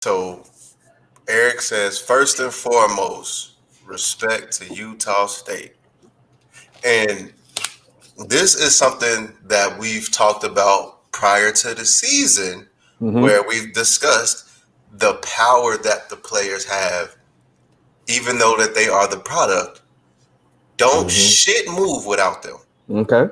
So Eric says, first and foremost, respect to Utah State. And this is something that we've talked about prior to the season, where we've discussed the power that the players have, even though that they are the product. Don't shit move without them. Okay.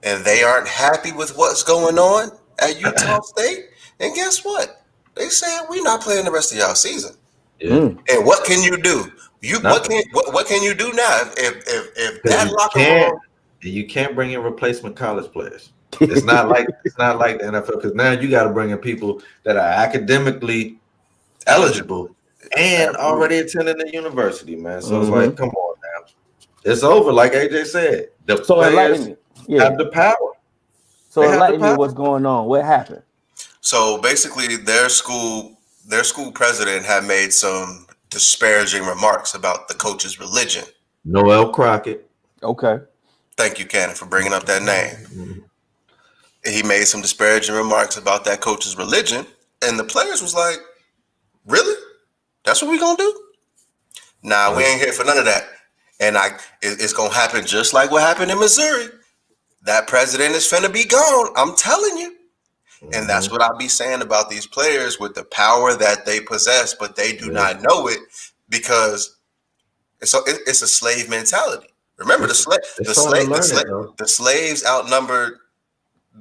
And they aren't happy with what's going on at Utah State. And guess what? They said we're not playing the rest of y'all season. Yeah. And what can you do? What can you do now if that locker room? You can't bring in replacement college players. It's not like the NFL, because now you got to bring in people that are academically eligible and already attending the university, man. So it's like, come on now, it's over. Like AJ said, the players have the power. So enlighten me, what's going on? What happened? So basically, their school president had made some disparaging remarks about the coach's religion. Noelle Cockett. Okay. Thank you, Cannon, for bringing up that name. He made some disparaging remarks about that coach's religion, and the players was like, really? That's what we gonna do? Nah, we ain't here for none of that. And it's gonna happen just like what happened in Missouri. That president is finna be gone. I'm telling you. And that's what I'll be saying about these players with the power that they possess, but they do not know it because it's a slave mentality. Remember, the slaves outnumbered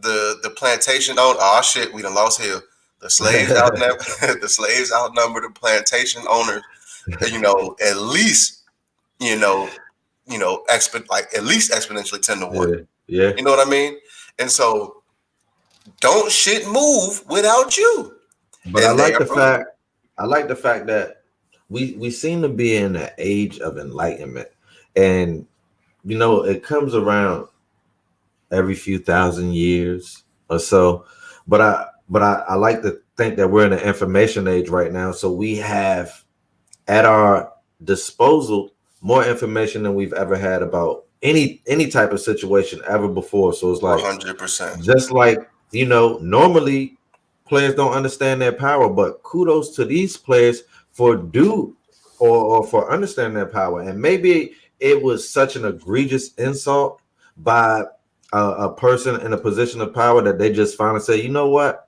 the plantation owner. Oh shit, we done lost Hill. The slaves outnumbered the plantation owners. At least at least exponentially 10 to 1. Yeah. You know what I mean? And so don't shit move without you. But I like the fact that we seem to be in an age of enlightenment, and it comes around every few thousand years or so. But I like to think that we're in an information age right now, so we have at our disposal more information than we've ever had about any type of situation ever before. So it's like 100%. Just like normally players don't understand their power, but kudos to these players for for understanding their power. And maybe it was such an egregious insult by a person in a position of power that they just finally say, you know what?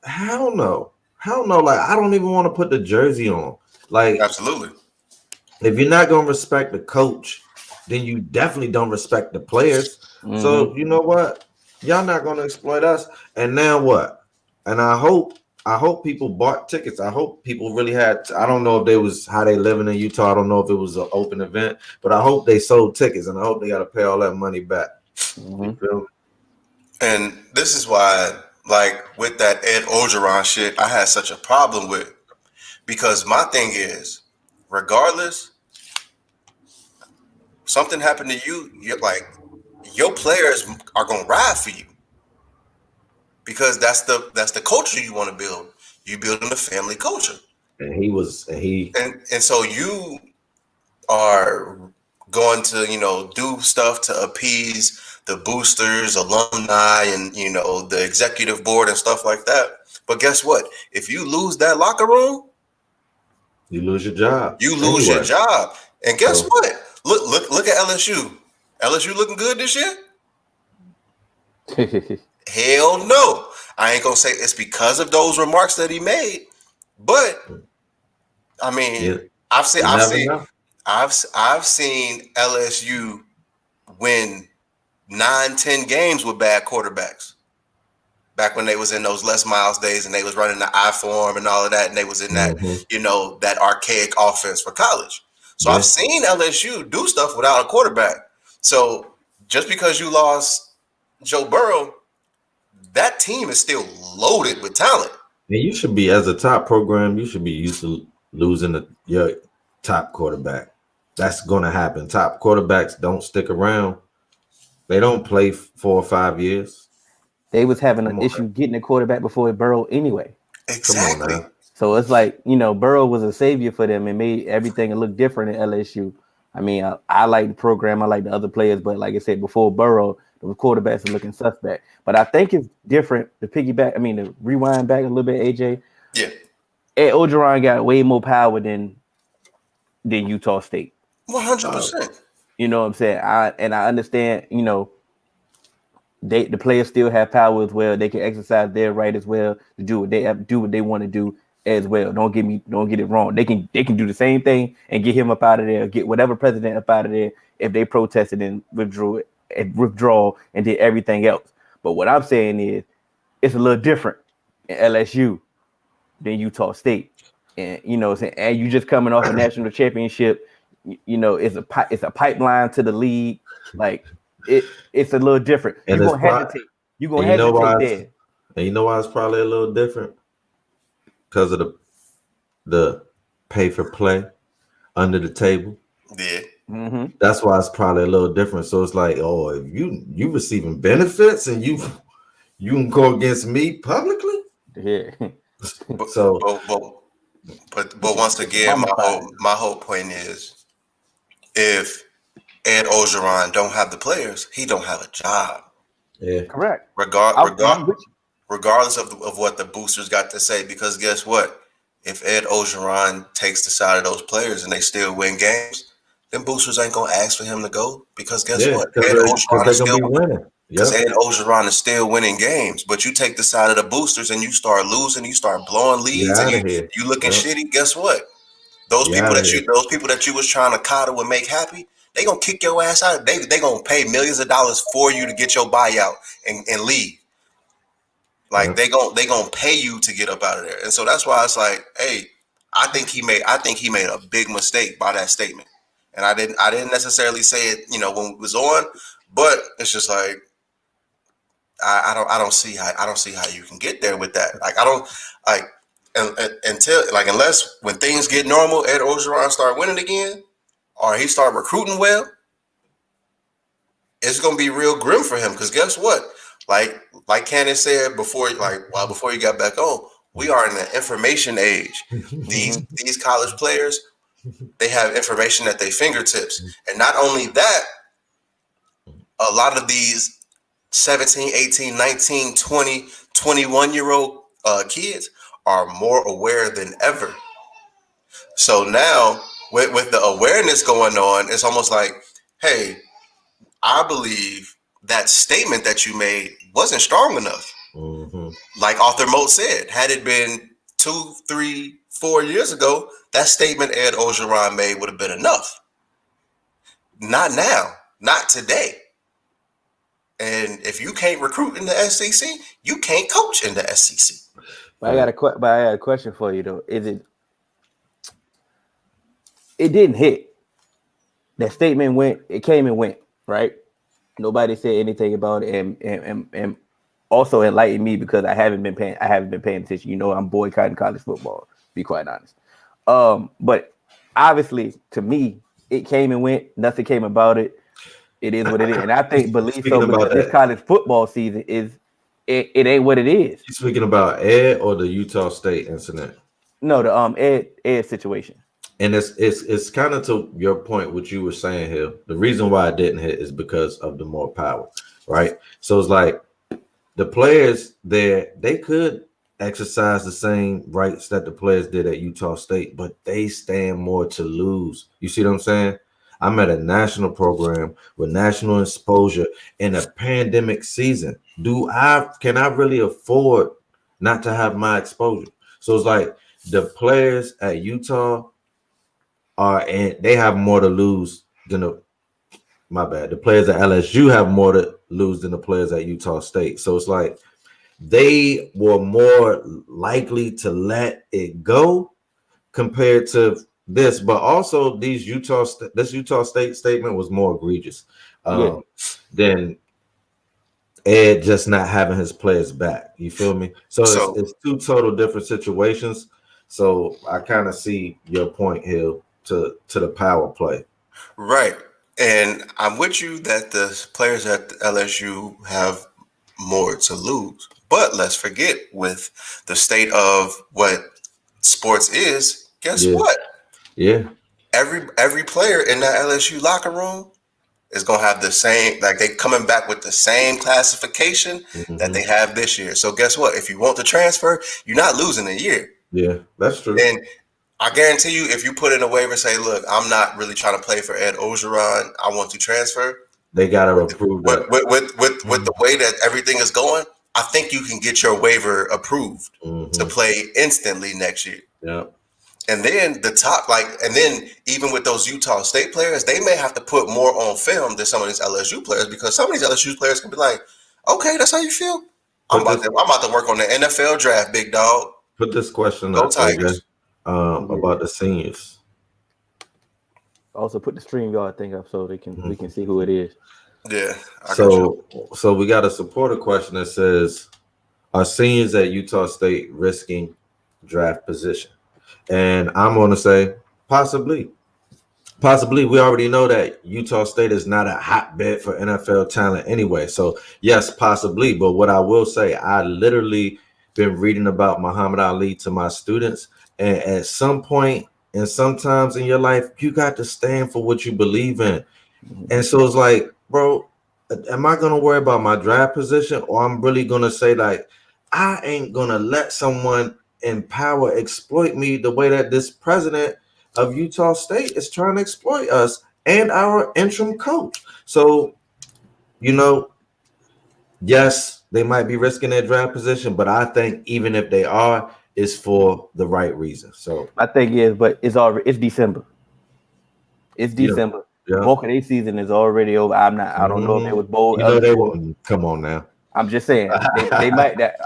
Hell no. Like, I don't even want to put the jersey on. Like, absolutely. If you're not gonna respect the coach, then you definitely don't respect the players. So you know what? Y'all not gonna exploit us. And now what? And I hope people bought tickets. I hope people really had. I don't know if they was how they living in Utah. I don't know if it was an open event, but I hope they sold tickets, and I hope they got to pay all that money back. You feel me? And this is why, like with that Ed Orgeron shit, I had such a problem with, because my thing is, regardless, something happened to you, your players are gonna ride for you, because that's the culture you want to build. You building a family culture. And so you are going to do stuff to appease the boosters, alumni, and the executive board and stuff like that. But guess what? If you lose that locker room, you lose your job. Your job. And guess what? Look at LSU. LSU looking good this year? Hell no. I ain't gonna say it's because of those remarks that he made, but I mean, I've seen LSU win 9-10 games with bad quarterbacks. Back when they was in those Les Miles days and they was running the I-form and all of that, and they was in that, that archaic offense for college. So I've seen LSU do stuff without a quarterback. So just because you lost Joe Burrow, that team is still loaded with talent. And you should be, as a top program, you should be used to losing your top quarterback. That's going to happen. Top quarterbacks don't stick around. They don't play 4 or 5 years. They was having an issue getting a quarterback before Burrow anyway. Exactly. Come on now. So it's like, Burrow was a savior for them and made everything look different in LSU. I mean, I like the program. I like the other players. But like I said, before Burrow, the quarterbacks are looking suspect. But I think it's different to rewind back a little bit, AJ. Yeah. Ed Ogeron got way more power than Utah State. 100%. You know what I'm saying? I understand. The players still have power as well. They can exercise their right as well to do what they want to do as well. Don't get it wrong. They can do the same thing and get him up out of there, get whatever president up out of there if they protested and withdraw and did everything else. But what I'm saying is it's a little different in LSU than Utah State. And and you just coming off a national championship, it's a pipeline to the league. Like it's a little different. And you're gonna hesitate. You're gonna hesitate there. And you know why it's probably a little different? Because of the pay for play under the table. Yeah. Mm-hmm. That's why it's probably a little different. So it's like, oh, if you receiving benefits and you can go against me publicly. Yeah. But once again, my whole point is, if Ed Ogeron don't have the players, he don't have a job. Yeah, correct. Regardless of what the boosters got to say, because guess what? If Ed Ogeron takes the side of those players and they still win games, then boosters ain't gonna ask for him to go, because guess what? Ed Ogeron is still winning. Because Ed Ogeron is still winning games, but you take the side of the boosters and you start losing, you start blowing leads, and you looking shitty. Guess what? Those people that you was trying to coddle and make happy, they gonna kick your ass out. They gonna pay millions of dollars for you to get your buyout and leave. Like they gonna pay you to get up out of there. And so that's why it's like, hey, I think he made a big mistake by that statement. And I didn't necessarily say it, when it was on, but it's just like, I don't see how you can get there with that. Like, I don't like until unless when things get normal, Ed Ogeron start winning again, or he start recruiting well, it's gonna be real grim for him. Because guess what? Like Candace said before, before you got back on, we are in the information age. These college players, they have information at their fingertips, and not only that, a lot of these 17, 18, 19, 20, 21-year-old kids are more aware than ever. So now with the awareness going on, it's almost like, hey, I believe that statement that you made wasn't strong enough. Mm-hmm. Like Arthur Moat said, had it been 2, 3, 4 years ago, that statement Ed Ogeron made would have been enough. Not now, not today. And if you can't recruit in the SEC, you can't coach in the SEC. But I got a question for you though. It didn't hit. That statement it came and went, right? Nobody said anything about it, and also enlightened me, because I haven't been paying attention. I'm boycotting college football, to be quite honest. But obviously, to me, it came and went. Nothing came about it. It is what it is, and I believe so, because this college football season it ain't what it is. You speaking about Ed or the Utah State incident? No, the Ed situation. And it's kind of to your point, what you were saying here. The reason why it didn't hit is because of the more power, right? So it's like the players there, they could exercise the same rights that the players did at Utah State, but they stand more to lose. You see what I'm saying? I'm at a national program with national exposure in a pandemic season. Can I really afford not to have my exposure? So it's like the players at Utah they have more to lose than the players at LSU have more to lose than the players at Utah State. So it's like they were more likely to let it go compared to this, but also this Utah State statement was more egregious than Ed just not having his players back. You feel me? So it's two total different situations. So I kind of see your point here to the power play. Right. And I'm with you that the players at LSU have more to lose. But let's forget, with the state of what sports is, guess what? Yeah. Every player in that LSU locker room is gonna have the same, like they coming back with the same classification that they have this year. So guess what? If you want to transfer, you're not losing a year. Yeah, that's true. And I guarantee you, if you put in a waiver and say, look, I'm not really trying to play for Ed Ogeron, I want to transfer. They gotta approve that. With the way that everything is going, I think you can get your waiver approved to play instantly next year. Yeah. And then even with those Utah State players, they may have to put more on film than some of these LSU players, because some of these LSU players can be like, okay, that's how you feel. I'm about to work on the NFL draft, big dog. Put this question Go up, Tigers. about the seniors. Also, put the StreamYard thing up so we can see who it is. Yeah. So we got a supporter question that says, are seniors at Utah State risking draft position? And I'm going to say possibly. We already know that Utah State is not a hotbed for NFL talent anyway. So yes, possibly. But what I will say, I literally been reading about Muhammad Ali to my students. And at some point and sometimes in your life, you got to stand for what you believe in. And so it's like, bro, am I going to worry about my draft position, or I'm really going to say, like, I ain't going to let someone in power exploit me the way that this president of Utah State is trying to exploit us and our interim coach. So, yes, they might be risking their draft position, but I think even if they are, it's for the right reason. So I think but it's December. It's December. Yeah. Bulk of their season is already over. I don't know if they was bold. They wouldn't. Come on now. I'm just saying they might but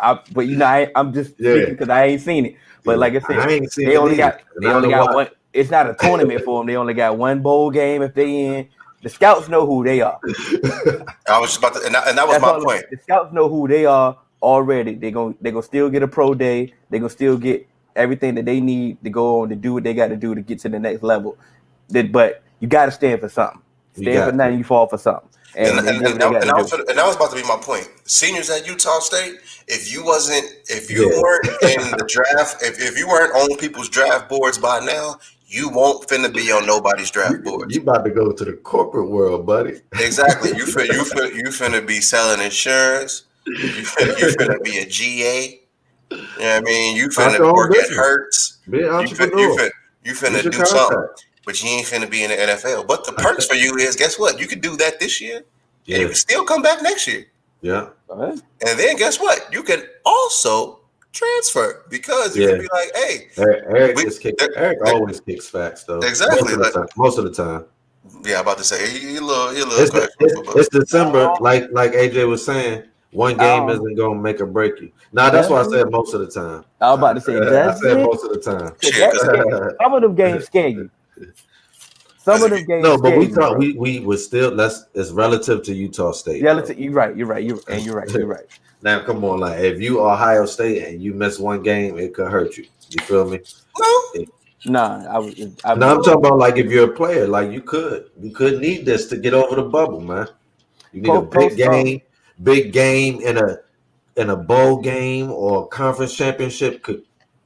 I'm just speaking because I ain't seen it. But like I said, they only got one. It's not a tournament for them. They only got one bowl game if they in. The scouts know who they are. I was just about to, and that was my point. The scouts know who they are already. They gonna still get a pro day. They gonna still get everything that they need to go on to do what they got to do to get to the next level. But you got to stand for something. Stand for nothing, you fall for something. And that was about to be my point. Seniors at Utah State, if you weren't in the draft, if you weren't on people's draft boards by now, you won't finna be on nobody's draft boards. You about to go to the corporate world, buddy. Exactly. You finna be selling insurance. You finna be a GA. You know what I mean? You finna work at Hertz. Be an entrepreneur. You finna do something. But you ain't finna be in the NFL. But the perks for you is, guess what? You can do that this year. Yeah. And you can still come back next year. Yeah. And then guess what? You can also transfer, because you can be like, hey. Eric always kicks facts, though. Exactly. Most of the time. Yeah, I'm about to say, he a little it's December, like AJ was saying. One game isn't going to make or break you. That's why I said most of the time. I was about to say, I said most of the time. Some of them games scare you. Some of them games. No, but we thought we was still it's relative to Utah State. Relative, you're right. You're right. Now, come on, like if you Ohio State and you miss one game, it could hurt you. You feel me? No. I'm talking about like if you're a player, like you could need this to get over the bubble, man. You need a big game in a bowl game or a conference championship could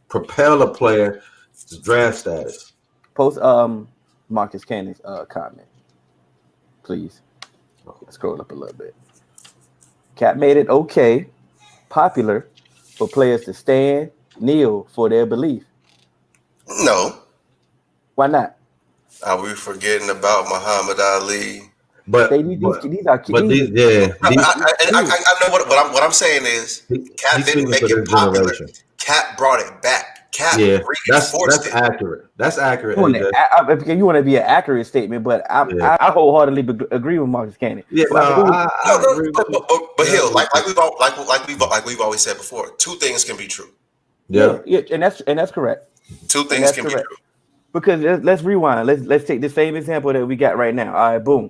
propel a player to draft status. Post Marcus Cannon's comment, please. Scroll up a little bit. Cap made it popular for players to stand, kneel for their belief. No. Why not? Are we forgetting about Muhammad Ali? But these are kids. I know what I'm saying is, Cap didn't make it popular. Cap brought it back. Cap reinforced it. Accurate. That's accurate. You want to be an accurate statement, but I wholeheartedly agree with Marcus Cannon. Yeah, but Hill, like we've always said before, two things can be true. Yeah, and that's correct. Two things can be true. Because let's rewind. Let's take the same example that we got right now. All right, boom.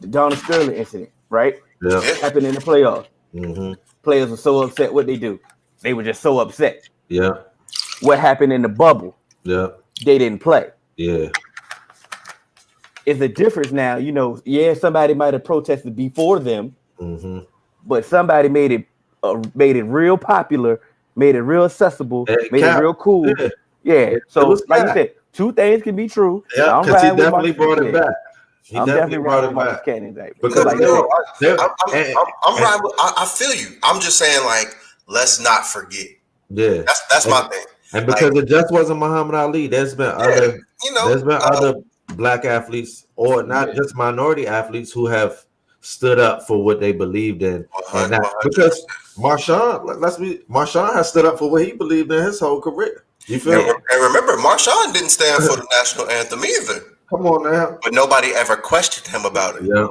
The Donald Sterling incident, right? Yeah. Happened in the playoffs. Mm-hmm. Players were so upset. What they do? They were just so upset. Yeah. What happened in the bubble? Yeah. They didn't play. Yeah. It's a difference now. Somebody might have protested before them, but somebody made it real popular, made it real accessible, made it real cool. Yeah. So like you said, two things can be true. Yeah, because he definitely brought it back. I'm definitely brought it back. Because I'm riding. I feel you. I'm just saying, like, let's not forget. Yeah, that's my thing. And because it just wasn't Muhammad Ali, there's been other black athletes, or not just minority athletes, who have stood up for what they believed in. And that, because Marshawn has stood up for what he believed in his whole career. You feel me? And remember, Marshawn didn't stand for the national anthem either. Come on now. But nobody ever questioned him about it. Yeah.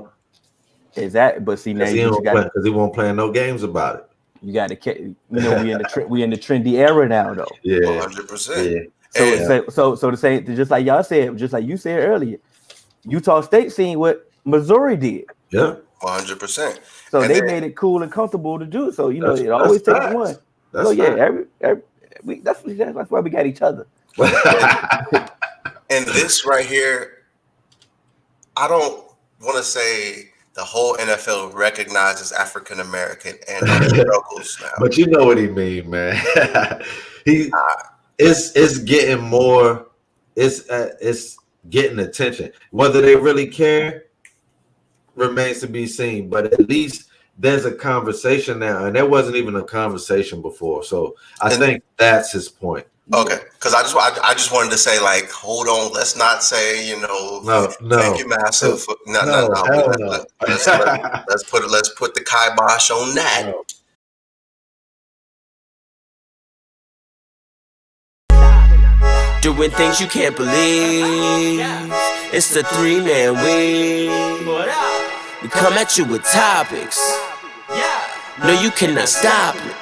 Exactly. But see, now because he won't play no games about it. You got to, we in the trendy era now, though. Yeah, 100%. Yeah. So to say, just like y'all said, just like you said earlier, Utah State seen what Missouri did. Yeah, 100%. So they made it cool and comfortable to do. So it always takes one. That's why we got each other. And this right here, I don't want to say the whole NFL recognizes African American and struggles now. But you know what he mean, man. It's getting more. It's getting attention. Whether they really care remains to be seen. But at least there's a conversation now, and there wasn't even a conversation before. So I think that's his point. Okay, because I just wanted to say, like, hold on, let's not say, no, thank you, massive. No. Let's put the kibosh on that. No. Doing things you can't believe. It's the 3-man week. We come at you with topics. No, you cannot stop it.